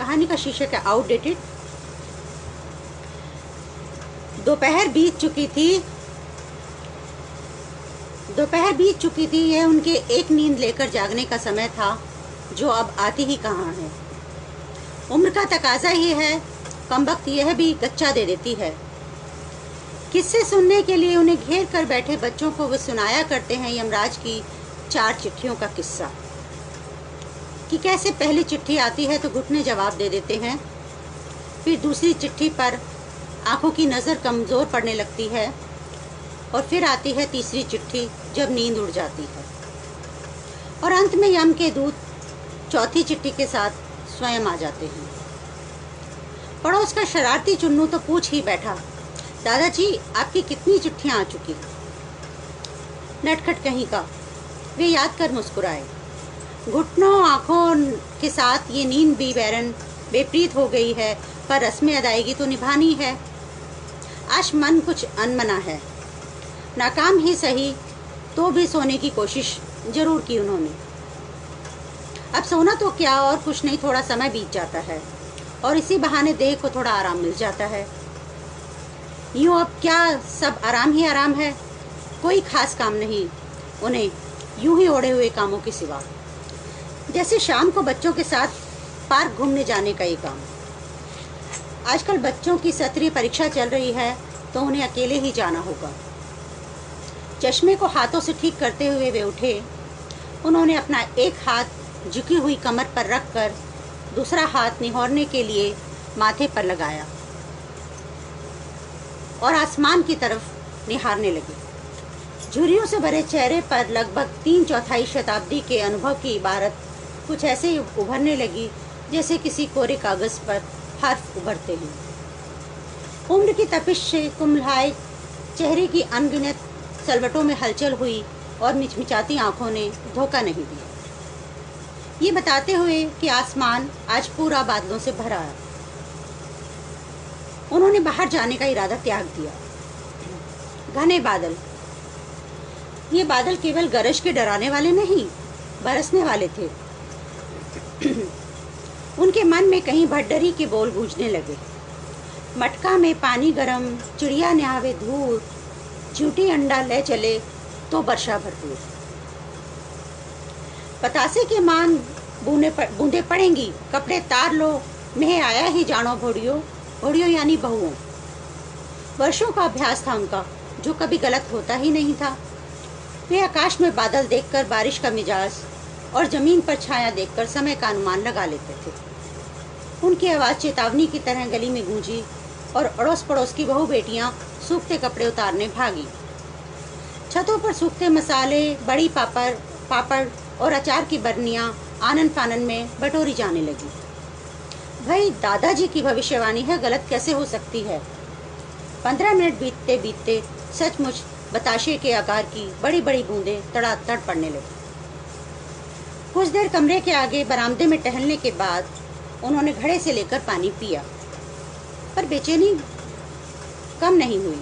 कहानी का शीर्षक है आउटडेटेड। दोपहर बीत चुकी थी। यह उनके एक नींद लेकर जागने का समय था, जो अब आती ही कहाँ है। उम्र का तकाजा ही है, कमबख्त यह भी गच्चा दे देती है। किस्से सुनने के लिए उन्हें घेर कर बैठे बच्चों को वो सुनाया करते हैं यमराज की 4 चिट्ठियों का किस्सा, कि कैसे पहली चिट्ठी आती है तो घुटने जवाब दे देते हैं, फिर दूसरी चिट्ठी पर आंखों की नज़र कमज़ोर पड़ने लगती है, और फिर आती है तीसरी चिट्ठी जब नींद उड़ जाती है, और अंत में यम के दूत चौथी चिट्ठी के साथ स्वयं आ जाते हैं। पड़ोस का शरारती चुन्नू तो पूछ ही बैठा, दादाजी आपकी कितनी चिट्ठियाँ आ चुकी? नटखट कहीं का, वे याद कर मुस्कुराए। घुटनों आँखों के साथ ये नींद भी बैरन बेप्रीत हो गई है, पर रस्में अदायगी तो निभानी है। आज मन कुछ अनमना है, नाकाम ही सही तो भी सोने की कोशिश जरूर की उन्होंने। अब सोना तो क्या और कुछ नहीं, थोड़ा समय बीत जाता है और इसी बहाने देह को थोड़ा आराम मिल जाता है। यूँ अब क्या सब आराम ही आराम है, कोई खास काम नहीं उन्हें यूं ही ओढ़े हुए कामों के सिवा, जैसे शाम को बच्चों के साथ पार्क घूमने जाने का ये काम। आजकल बच्चों की सत्रीय परीक्षा चल रही है तो उन्हें अकेले ही जाना होगा। चश्मे को हाथों से ठीक करते हुए वे उठे। उन्होंने अपना एक हाथ झुकी हुई कमर पर रखकर दूसरा हाथ निहौरने के लिए माथे पर लगाया और आसमान की तरफ निहारने लगे। झुर्रियों से भरे चेहरे पर लगभग 3/4 शताब्दी के अनुभव की इबारत कुछ ऐसे ही उभरने लगी जैसे किसी कोरे कागज पर हर्फ उभरते हैं। उम्र की तपिश से कुम्हलाए चेहरे की अनगिनत सलवटों में हलचल हुई और मिचमिचाती आंखों ने धोखा नहीं दिया, ये बताते हुए कि आसमान आज पूरा बादलों से भरा है। उन्होंने बाहर जाने का इरादा त्याग दिया। घने बादल, ये बादल केवल गरज के डराने वाले नहीं, बरसने वाले थे। उनके मन में कहीं भड्डरी के बोल गूंजने लगे। मटका में पानी गरम, चिड़िया न्यावे धूल, झूठी अंडा ले चले तो वर्षा भरपूर। पतासे के मान बूंदे पड़ेंगी, कपड़े तार लो, मैं आया ही जानो भोड़ियों, भोड़ियों यानी बहुओं। वर्षों का अभ्यास था उनका, जो कभी गलत होता ही नहीं था। वे आकाश में बादल देखकर बारिश का मिजाज और जमीन पर छाया देखकर समय का अनुमान लगा लेते थे। उनकी आवाज़ चेतावनी की तरह गली में गूंजी और अड़ोस पड़ोस की बहू बेटियां सूखते कपड़े उतारने भागी। छतों पर सूखते मसाले, बड़ी पापड़ और अचार की बरनियां आनन फानन में बटोरी जाने लगी। भाई दादाजी की भविष्यवाणी है, गलत कैसे हो सकती है। 15 मिनट बीतते बीतते सचमुच बताशे के आकार की बड़ी बड़ी बूंदें तड़ातड़ पड़ने लगी। कुछ देर कमरे के आगे बरामदे में टहलने के बाद उन्होंने घड़े से लेकर पानी पिया, पर बेचैनी कम नहीं हुई,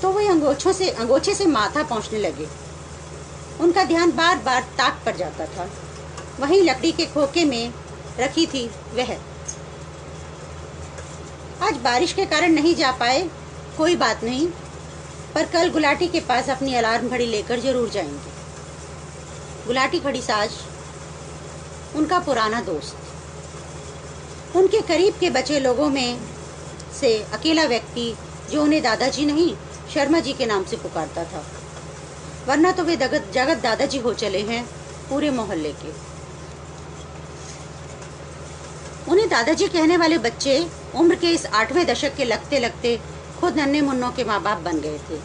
तो वे अंगोछे से माथा पहुंचने लगे। उनका ध्यान बार बार ताक पर जाता था। वहीं लकड़ी के खोखे में रखी थी वह। आज बारिश के कारण नहीं जा पाए, कोई बात नहीं, पर कल गुलाटी के पास अपनी अलार्म घड़ी लेकर जरूर जाएंगे। गुलाटी घड़ी साज उनका पुराना दोस्त, उनके करीब के बचे लोगों में से अकेला व्यक्ति जो उन्हें दादाजी नहीं शर्मा जी के नाम से पुकारता था, वरना तो वे जगत दादाजी हो चले हैं पूरे मोहल्ले के। उन्हें दादाजी कहने वाले बच्चे उम्र के इस 8वें दशक के लगते लगते खुद नन्हे मुन्नों के माँ बाप बन गए थे,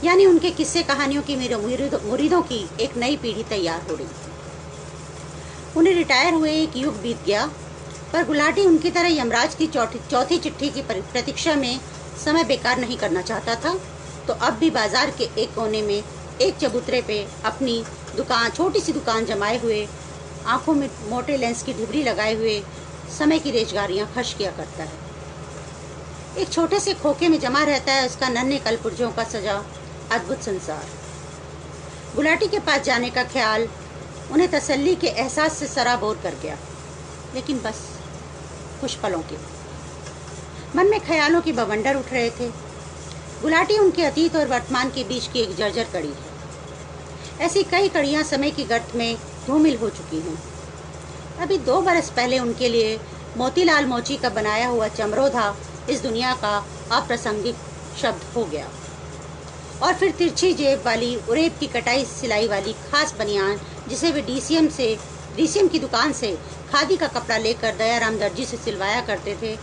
यानी उनके किस्से कहानियों की मुरीदों की एक नई पीढ़ी तैयार हो रही थी। उन्हें रिटायर हुए एक युग बीत गया, पर गुलाटी उनकी तरह यमराज की चौथी चिट्ठी की प्रतीक्षा में समय बेकार नहीं करना चाहता था। तो अब भी बाजार के एक कोने में एक चबूतरे पे अपनी छोटी सी दुकान जमाए हुए, आंखों में मोटे लेंस की ढिबरी लगाए हुए समय की रेजगारियां खर्च किया करता है। एक छोटे से खोखे में जमा रहता है उसका नन्हे कलपुर्जों का सजा अद्भुत संसार। गुलाटी के पास जाने का ख्याल उन्हें तसल्ली के एहसास से सराबोर कर गया, लेकिन बस कुछ पलों के। मन में ख्यालों की बवंडर उठ रहे थे। गुलाटी उनके अतीत और वर्तमान के बीच की एक जर्जर कड़ी है। ऐसी कई कड़ियाँ समय की गर्त में धूमिल हो चुकी हैं। अभी 2 बरस पहले उनके लिए मोतीलाल मोची का बनाया हुआ चमरोधा इस दुनिया का अप्रासंगिक शब्द हो गया। और फिर तिरछी जेब वाली उरेब की कटाई सिलाई वाली खास बनियान, जिसे वे डीसीएम की दुकान से खादी का कपड़ा लेकर दयाराम दर्जी से सिलवाया करते थे,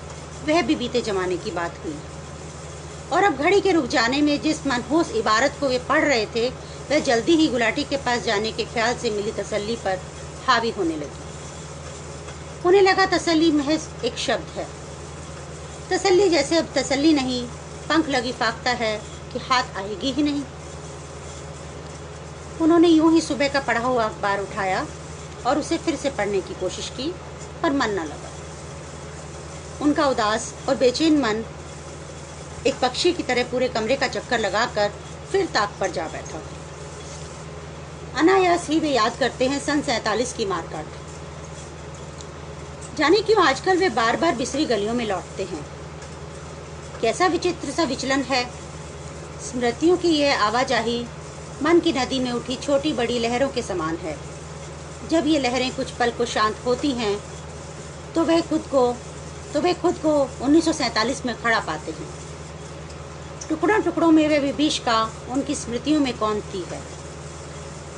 वह भी बीते जमाने की बात हुई। और अब घड़ी के रुक जाने में जिस मनहूस इबारत को वे पढ़ रहे थे, वह जल्दी ही गुलाटी के पास जाने के ख्याल से मिली तसल्ली पर हावी होने लगी। उन्हें लगा तसल्ली महज एक शब्द है। तसल्ली जैसे अब तसल्ली नहीं, पंख लगी फाख्ता है कि हाथ आएगी ही नहीं। उन्होंने यूं ही सुबह का पढ़ा हुआ अखबार उठाया और उसे फिर से पढ़ने की कोशिश की, पर मन न लगा। उनका उदास और बेचैन मन एक पक्षी की तरह पूरे कमरे का चक्कर लगाकर फिर ताक पर जा बैठा। अनायास ही वे याद करते हैं सन 47 की मारकाट। जाने क्यों आजकल वे बार बार बिसरी गलियों में लौटते हैं। कैसा विचित्र सा विचलन है। स्मृतियों की यह आवाजाही मन की नदी में उठी छोटी बड़ी लहरों के समान है। जब ये लहरें कुछ पल को शांत होती हैं तो वे खुद को 1947 में खड़ा पाते हैं। टुकड़ों टुकड़ों में वे विभीषिका उनकी स्मृतियों में कौंधती है।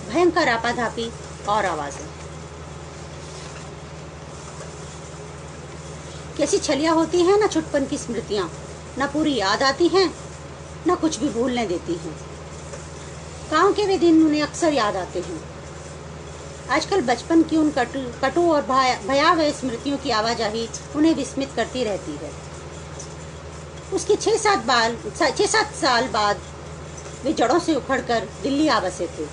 भयंकर आपाधापी और आवाजें। कैसी छलिया होती हैं ना छुटपन की स्मृतियां, न पूरी याद आती हैं न कुछ भी भूलने देती हैं। गांव के वे दिन उन्हें अक्सर याद आते हैं। आजकल बचपन की उन कटु और भयावह स्मृतियों की आवाजाही उन्हें विस्मित करती रहती है। उसके 6-7 साल बाद वे जड़ों से उखड़कर दिल्ली आ बसे थे।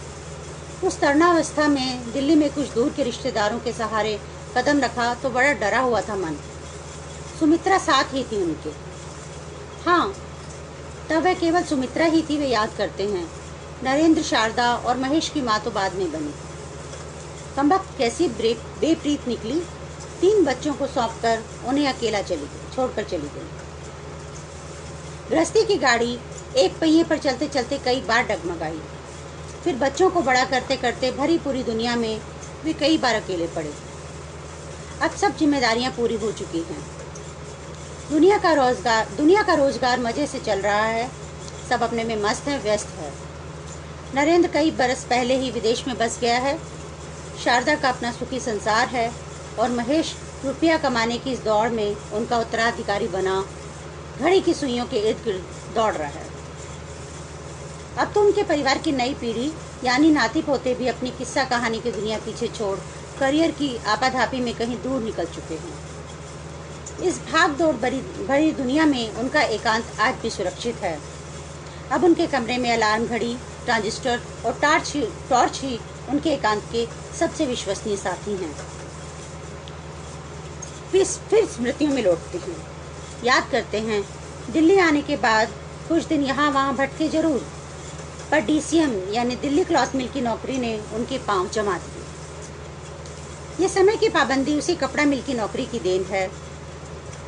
उस तरुणावस्था में दिल्ली में कुछ दूर के रिश्तेदारों के सहारे कदम रखा तो बड़ा डरा हुआ था मन। सुमित्रा साथ ही थी उनके। हाँ, तब वह केवल सुमित्रा ही थी, वे याद करते हैं। नरेंद्र, शारदा और महेश की माँ तो बाद में बनी। कमबख्त कैसी बेप्रीत निकली। 3 बच्चों को सौंपकर उन्हें अकेला छोड़कर चली गई। गृहस्थी की गाड़ी एक पहिए पर चलते चलते कई बार डगमगाई। फिर बच्चों को बड़ा करते करते भरी पूरी दुनिया में वे कई बार अकेले पड़े। अब सब जिम्मेदारियां पूरी हो चुकी हैं। दुनिया का रोजगार मजे से चल रहा है। सब अपने में मस्त है, व्यस्त है। नरेंद्र कई बरस पहले ही विदेश में बस गया है। शारदा का अपना सुखी संसार है और महेश रुपया कमाने की इस दौड़ में उनका उत्तराधिकारी बना घड़ी की सुइयों के इर्द गिर्द दौड़ रहा है। अब तो उनके परिवार की नई पीढ़ी यानी नाती पोते भी अपनी किस्सा कहानी की दुनिया पीछे छोड़ करियर की आपाधापी में कहीं दूर निकल चुके हैं। इस भाग दौड़ भरी दुनिया में उनका एकांत आज भी सुरक्षित है। अब उनके कमरे में अलार्म घड़ी, ट्रांजिस्टर और टॉर्च ही उनके एकांत के सबसे विश्वसनीय साथी हैं। फिर स्मृतियों में लौटते हैं। याद करते हैं, दिल्ली आने के बाद कुछ दिन यहाँ वहाँ भटके जरूर, पर डीसीएम यानी दिल्ली क्लॉथ मिल की नौकरी ने उनके पांव जमा दिए। ये समय की पाबंदी उसी कपड़ा मिल की नौकरी की देन है।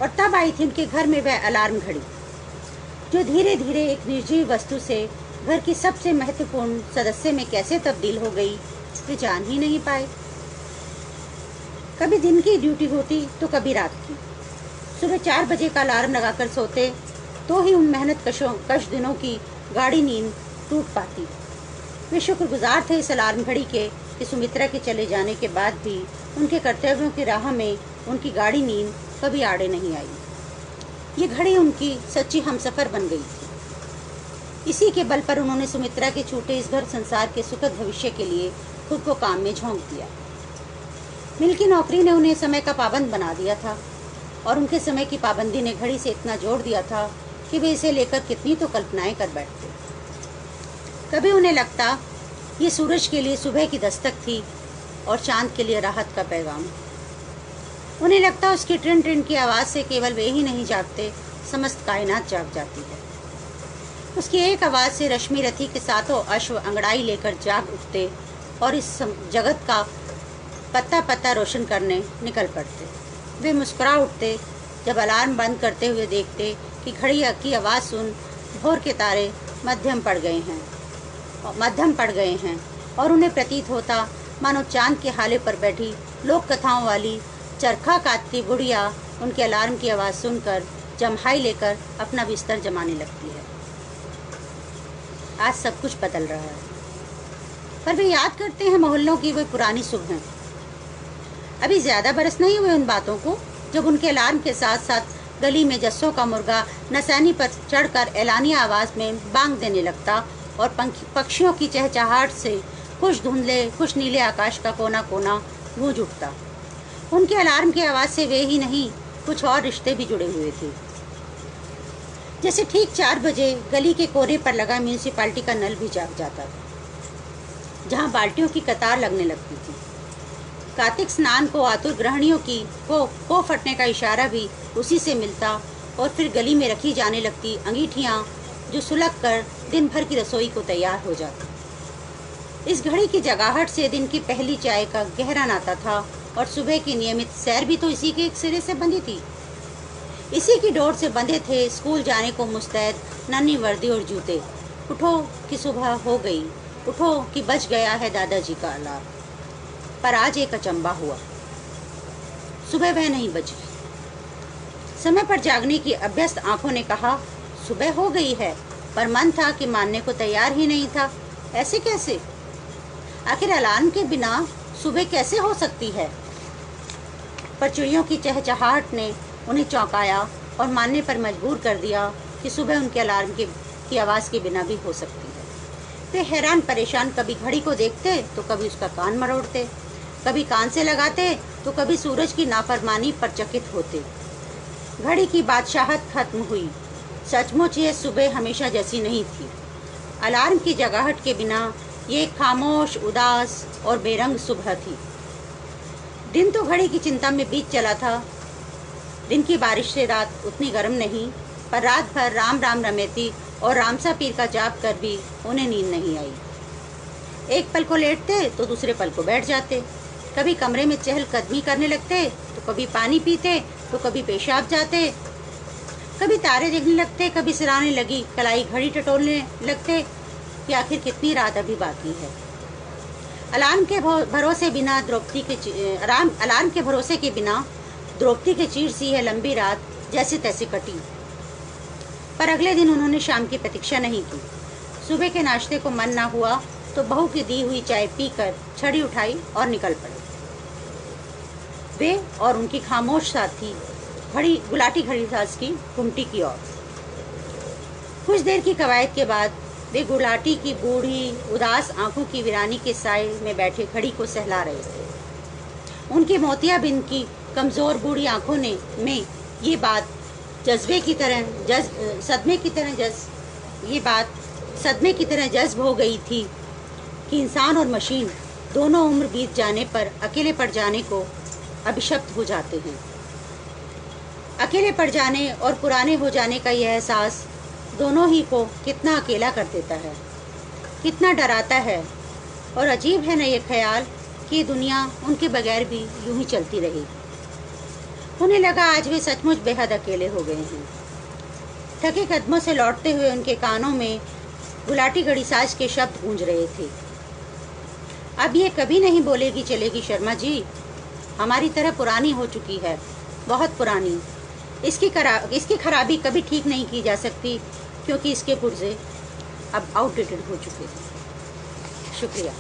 और तब आई थी उनके घर में वह अलार्म घड़ी, जो धीरे धीरे एक निर्जीव वस्तु से घर की सबसे महत्वपूर्ण सदस्य में कैसे तब्दील हो गई, वे जान ही नहीं पाए। कभी दिन की ड्यूटी होती तो कभी रात की। सुबह 4 बजे का अलार्म लगाकर सोते तो ही उन मेहनत कश दिनों की गाढ़ी नींद टूट पाती। वे शुक्रगुजार थे इस अलार्म घड़ी के कि सुमित्रा के चले जाने के बाद भी उनके कर्तव्यों की राह में उनकी गाढ़ी नींद कभी आड़े नहीं आई। ये घड़ी उनकी सच्ची हमसफर बन गई थी। इसी के बल पर उन्होंने सुमित्रा के छूटे इस घर संसार के सुखद भविष्य के लिए खुद को काम में झोंक दिया। मिल की नौकरी ने उन्हें समय का पाबंद बना दिया था और उनके समय की पाबंदी ने घड़ी से इतना जोड़ दिया था कि वे इसे लेकर कितनी तो कल्पनाएं कर बैठते। कभी उन्हें लगता ये सूरज के लिए सुबह की दस्तक थी और चांद के लिए राहत का पैगाम। उन्हें लगता उसकी ट्रिन ट्रिन की आवाज़ से केवल वे ही नहीं जागते, समस्त कायनात जाग जाती है। उसकी एक आवाज़ से रश्मि रथी के सातों अश्व अंगड़ाई लेकर जाग उठते और इस जगत का पत्ता पत्ता रोशन करने निकल पड़ते। वे मुस्कुरा उठते जब अलार्म बंद करते हुए देखते कि घड़ी की आवाज़ सुन भोर के तारे मध्यम पड़ गए हैं और उन्हें प्रतीत होता मानो चांद के हाले पर बैठी लोक कथाओं वाली चरखा काटती बुढ़िया उनके अलार्म की आवाज़ सुनकर जम्हाई लेकर अपना बिस्तर जमाने लगती है। आज सब कुछ बदल रहा है, पर वे याद करते हैं मोहल्लों की वे पुरानी सुबहें। अभी ज़्यादा बरस नहीं हुए उन बातों को जब उनके अलार्म के साथ साथ गली में जस्सों का मुर्गा नसानी पर चढ़कर एलानिया आवाज़ में बांग देने लगता और पक्षियों की चहचहाहट से खुश धुंधले खुश नीले आकाश का कोना कोना गूंज उठता। उनके अलार्म की आवाज़ से वे ही नहीं, कुछ और रिश्ते भी जुड़े हुए थे। जैसे ठीक 4 बजे गली के कोने पर लगा म्यूनिसिपालिटी का नल भी जाग जाता, जहां बाल्टियों की कतार लगने लगती थी। कार्तिक स्नान को आतुर गृहिणियों को फटने का इशारा भी उसी से मिलता और फिर गली में रखी जाने लगती अंगीठियाँ जो सुलग कर दिन भर की रसोई को तैयार हो जाती। इस घड़ी की जगाहट से दिन की पहली चाय का गहरा नाता था और सुबह की नियमित सैर भी तो इसी के एक सिरे से बंधी थी। इसी की डोर से बंधे थे स्कूल जाने को मुस्तैद नन्ही वर्दी और जूते। उठो कि सुबह हो गई, उठो कि बज गया है दादाजी का अलार्म। पर आज एक अचंबा हुआ, सुबह वह नहीं बजी। समय पर जागने की अभ्यस्त आंखों ने कहा सुबह हो गई है, पर मन था कि मानने को तैयार ही नहीं था। ऐसे कैसे? आखिर अलार्म के बिना सुबह कैसे हो सकती है? पर चिड़ियों की चहचहाहट ने उन्हें चौंकाया और मानने पर मजबूर कर दिया कि सुबह उनके अलार्म की आवाज़ के बिना भी हो सकती है। वे हैरान परेशान कभी घड़ी को देखते तो कभी उसका कान मरोड़ते, कभी कान से लगाते तो कभी सूरज की नाफरमानी पर चकित होते। घड़ी की बादशाहत खत्म हुई। सचमुच ये सुबह हमेशा जैसी नहीं थी। अलार्म की जगाहट के बिना ये खामोश, उदास और बेरंग सुबह थी। दिन तो घड़ी की चिंता में बीत चला था। दिन की बारिश से रात उतनी गर्म नहीं, पर रात भर राम राम रमेती और रामसा पीर का जाप कर भी उन्हें नींद नहीं आई। एक पल को लेटते तो दूसरे पल को बैठ जाते, कभी कमरे में चहलकदमी करने लगते तो कभी पानी पीते तो कभी पेशाब जाते, कभी तारे देखने लगते, कभी सिराने लगी कलाई घड़ी टटोलने लगते कि आखिर कितनी रात अभी बाकी है। अलार्म के भरोसे बिना द्रौपदी के चीर सी है लंबी रात जैसे तैसे कटी। पर अगले दिन उन्होंने शाम की प्रतीक्षा नहीं की। सुबह के नाश्ते को मन ना हुआ तो बहू की दी हुई चाय पीकर छड़ी उठाई और निकल पड़े। वे और उनकी खामोश साथी गुलाटी घड़ी साज की घुमटी की ओर। कुछ देर की कवायद के बाद वे गुलाटी की बूढ़ी उदास आंखों की वीरानी के साए में बैठे घड़ी को सहला रहे थे। उनकी मोतियाबिंद की कमज़ोर बूढ़ी आंखों में ये बात सदमे की तरह जज्ब हो गई थी कि इंसान और मशीन दोनों उम्र बीत जाने पर अकेले पड़ जाने को अभिशप्त हो जाते हैं। अकेले पड़ जाने और पुराने हो जाने का यह एहसास दोनों ही को कितना अकेला कर देता है, कितना डराता है। और अजीब है न ये ख्याल कि दुनिया उनके बगैर भी यूं ही चलती रही। उन्हें लगा आज वे सचमुच बेहद अकेले हो गए हैं। थके कदमों से लौटते हुए उनके कानों में गुलाटी घड़ी साज के शब्द गूंज रहे थे। अब ये कभी नहीं बोलेगी चलेगी शर्मा जी, हमारी तरह पुरानी हो चुकी है, बहुत पुरानी। इसकी खराबी कभी ठीक नहीं की जा सकती क्योंकि इसके पुर्जे अब आउटडेटेड हो चुके हैं। शुक्रिया।